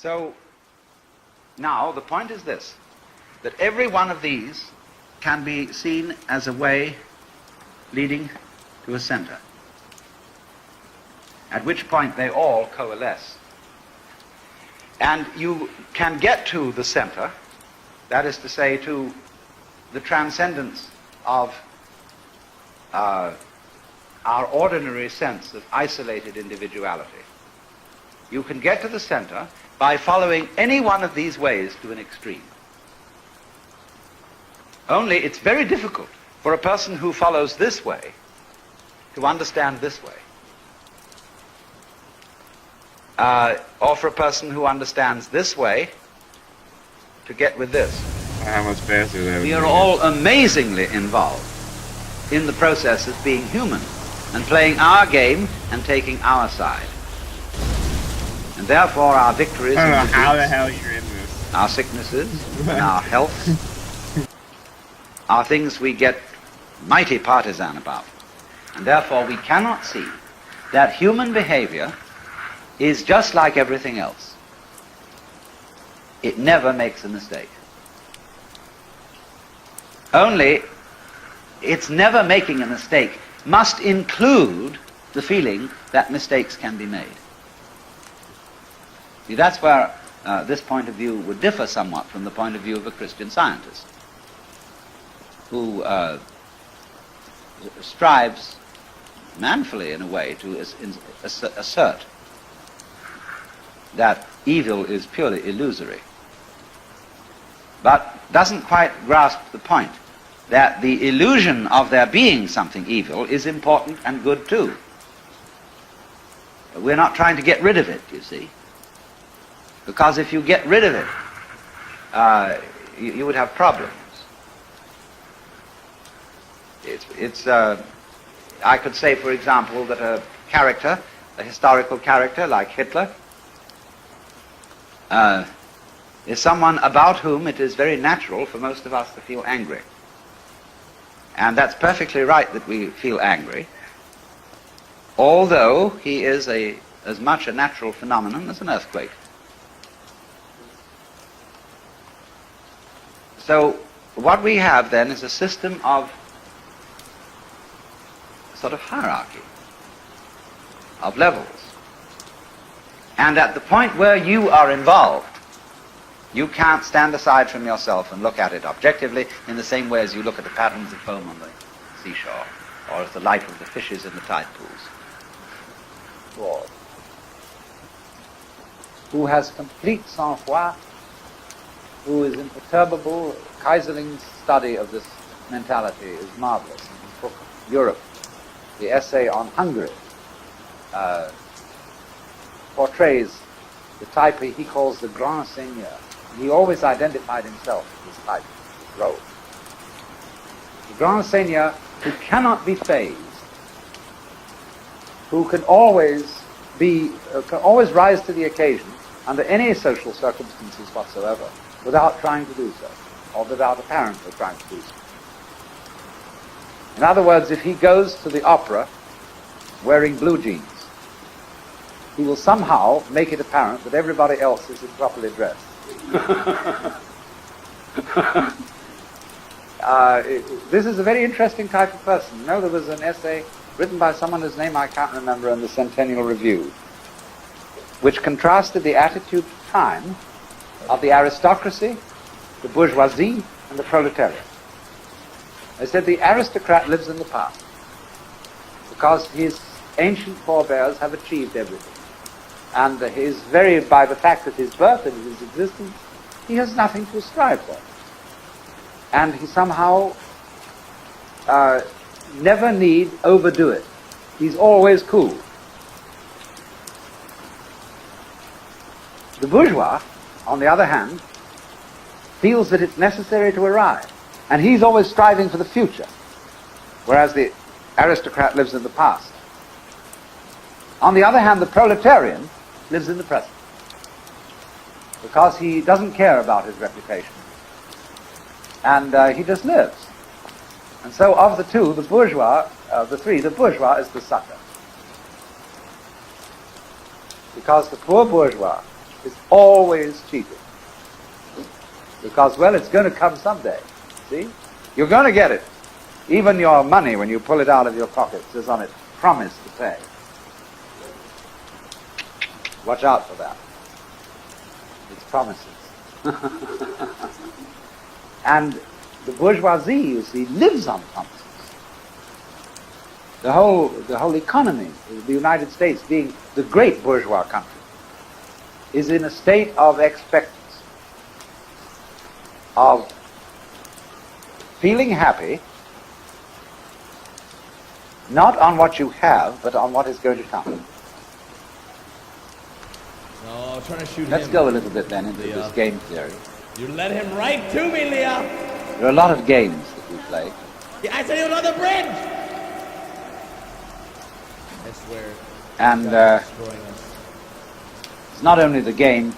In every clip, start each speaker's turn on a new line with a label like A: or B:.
A: So now the point is this, that every one of these can be seen as a way leading to a center, at which point they all coalesce. And you can get to the center, that is to say, to the transcendence of our ordinary sense of isolated individuality. You can get to the center by following any one of these ways to an extreme. Only it's very difficult for a person who follows this way to understand this way. Or for a person who understands this way to get with this.
B: How much faster that
A: We are all amazingly involved in the process of being human and playing our game and taking our side. And therefore our victories
B: I don't
A: and
B: know how the
A: defeats,
B: hell you're in this.
A: our sicknesses, and our health, are things we get mighty partisan about. And therefore we cannot see that human behavior is just like everything else. It never makes a mistake. Only its never making a mistake must include the feeling that mistakes can be made. See, that's where this point of view would differ somewhat from the point of view of a Christian Scientist, who strives manfully, in a way, to assert that evil is purely illusory, but doesn't quite grasp the point that the illusion of there being something evil is important and good too. We're not trying to get rid of it, you see, because if you get rid of it, you would have problems. I could say, for example, that a character, a historical character like Hitler, is someone about whom it is very natural for most of us to feel angry. And that's perfectly right that we feel angry, although he is as much a natural phenomenon as an earthquake. So what we have then is a system of sort of hierarchy, of levels. And at the point where you are involved, you can't stand aside from yourself and look at it objectively in the same way as you look at the patterns of foam on the seashore, or at the life of the fishes in the tide pools. Who has complete sang-froid, who is imperturbable. Kaiserling's study of this mentality is marvelous. In his book, Europe, the essay on Hungary, portrays the type he calls the grand seigneur. He always identified himself with this type of role. The grand seigneur who cannot be phased, who can always rise to the occasion under any social circumstances whatsoever, without trying to do so, or without apparently trying to do so. In other words, if he goes to the opera wearing blue jeans, he will somehow make it apparent that everybody else is improperly dressed. This is a very interesting type of person. You know, there was an essay written by someone whose name I can't remember in the Centennial Review, which contrasted the attitude of time of the aristocracy, the bourgeoisie, and the proletariat. They said the aristocrat lives in the past because his ancient forebears have achieved everything. And by the fact of his birth and his existence, he has nothing to strive for. And he somehow never need overdo it. He's always cool. The bourgeois, on the other hand, feels that it's necessary to arrive. And he's always striving for the future, whereas the aristocrat lives in the past. On the other hand, the proletarian lives in the present, because he doesn't care about his reputation. And he just lives. And so of the two, the bourgeois, the bourgeois is the sucker. Because the poor bourgeois is always cheating. Because, well, it's going to come someday. See? You're going to get it. Even your money, when you pull it out of your pocket, says on it, promise to pay. Watch out for that. It's promises. And the bourgeoisie, you see, lives on promises. The whole economy, the United States being the great bourgeois country, is in a state of expectancy, of feeling happy, not on what you have, but on what is going to come.
C: No, trying to shoot
A: Let's
C: him.
A: go a little bit then into
C: Leah.
A: this game theory.
C: You led him right to me, Leah.
A: There are a lot of games that we play.
C: Yeah, I said he was on the bridge. I swear.
A: And
C: God's destroying us.
A: it's not only the game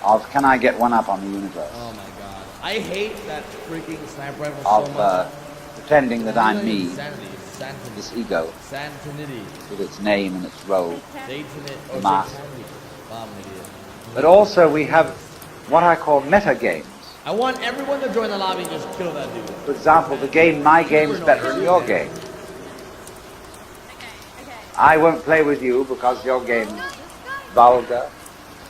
A: of can I get one up on the universe,
C: Oh my God. I hate that freaking sniper rifle so
A: of
C: much.
A: pretending that I'm me,
C: Insanity. Sanity.
A: this ego,
C: Santinity.
A: with its name and its role.
C: Satanity. Oh,
A: Mask.
C: satanity. Wow, I'm an idiot.
A: But also we have what I call meta games.
C: I want everyone to join the lobby and just kill that dude.
A: For example, the game My Game's Better Than Your Game. I won't play with you because your game's vulgar,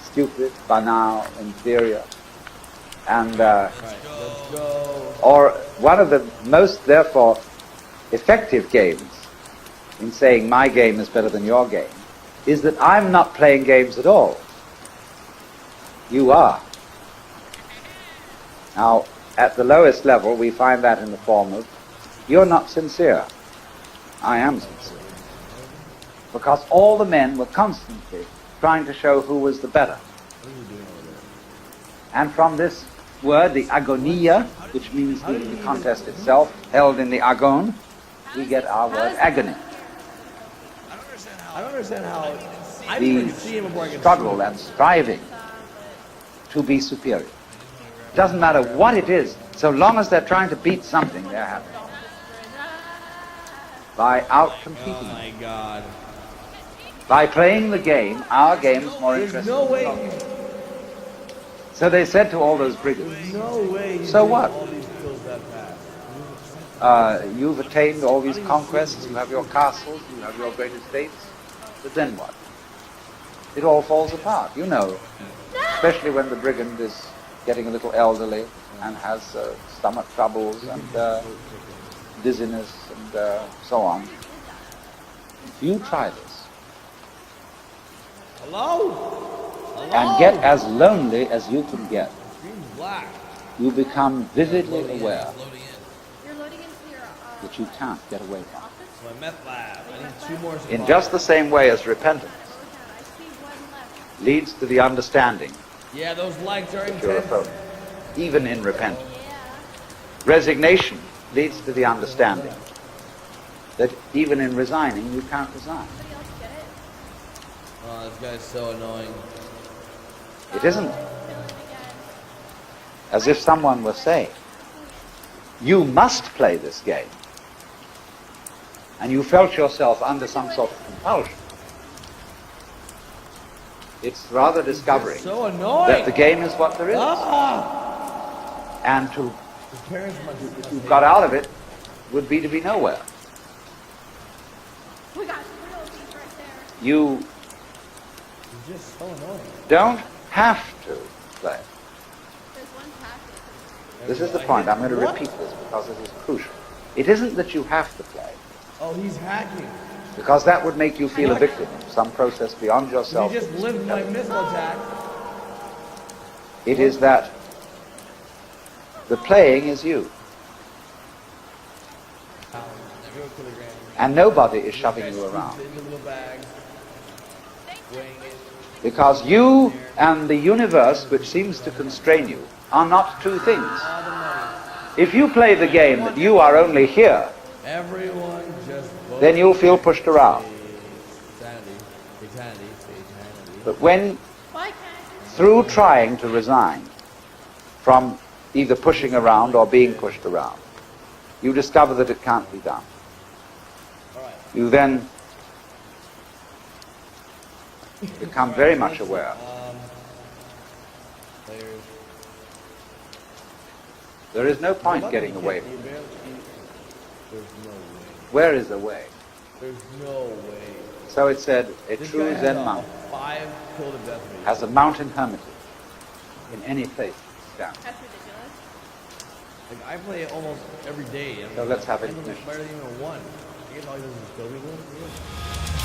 A: stupid, banal, inferior. And
C: Alright, let's go.
A: or one of the most, therefore, effective games in saying my game is better than your game is that I'm not playing games at all. You are. Now, at the lowest level, we find that in the form of, you're not sincere. I am sincere. Because all the men were constantly trying to show who was the better. And from this word, the agonia, which means the contest itself, held in the agon, we get our word agony.
C: I don't understand how. I didn't
A: The
C: even see him before I could
A: struggle
C: shoot him.
A: and striving to be superior. Doesn't matter what it is, so long as they're trying to beat something, they're happy. By out-competing,
C: Oh my God.
A: by playing the game, our game's more
C: There's
A: interesting.
C: no way.
A: So they said to all those brigands,
C: There's no way.
A: So what?
C: All these kills that fast.
A: you've attained all these conquests, you have your castles, you have your great estates, but then what? It all falls apart, you know, especially when the brigand is getting a little elderly and has stomach troubles and dizziness and so on. If you try this
C: Hello? Hello?
A: and get as lonely as you can get,
C: Screen's black.
A: you become vividly aware
D: You're loading into your
A: that you can't get away from it.
C: It's my meth lab. I need 2 more supplies.
A: In just the same way as repentance
D: I see one left.
A: leads to the understanding
C: Yeah, those lights are
A: of your
C: intense.
A: opponent, even in repentance.
D: Yeah.
A: Resignation leads to the understanding that even in resigning, you can't resign.
D: Somebody else get it?
C: Oh, this guy's so annoying.
A: It isn't
D: Kill him again.
A: as if someone were saying, you must play this game, and you felt yourself under some sort of compulsion. It's rather discovering
C: So annoying.
A: that the game is what there is,
C: Ah!
A: and to
C: His parents must
A: if you got out of it would be to be nowhere.
D: We got real deep right there.
A: You
C: He's just so annoying.
A: don't have to play.
D: There's one packet.
A: This is the point. I'm going to repeat this because it is crucial. It isn't that you have to play,
C: Oh, he's hacking.
A: because that would make you feel a victim of some process beyond
C: He
A: yourself.
C: just lived my missile attack.
A: It is that the playing is you, and nobody is shoving you around,
C: Into little bags. Weighing it.
A: because you and the universe, which seems to constrain you, are not two things.
C: All the money.
A: If you play the game that you are only here,
C: Everyone just vote.
A: then you'll feel pushed around.
C: Insanity. Insanity. Insanity.
A: But when,
D: Why can't I
A: through trying to resign from either pushing around or being pushed around, you discover that it can't be done.
C: Alright.
A: You then become very much aware
C: Players.
A: There is no point
C: Luckily,
A: getting
C: you
A: away
C: can't-
A: from
C: you
A: it.
C: barely- There's no way.
A: Where is the way?
C: There's no way.
A: So it said, a
C: This
A: true
C: guy has
A: Zen
C: a
A: monk
C: 5 kill to death rate.
A: has a mountain hermitage in any place down.
D: That's ridiculous.
C: Like, I play it almost every day. And
A: So let's have
C: I don't
A: ignition.
C: barely even a 1. I guess all he does is kill people.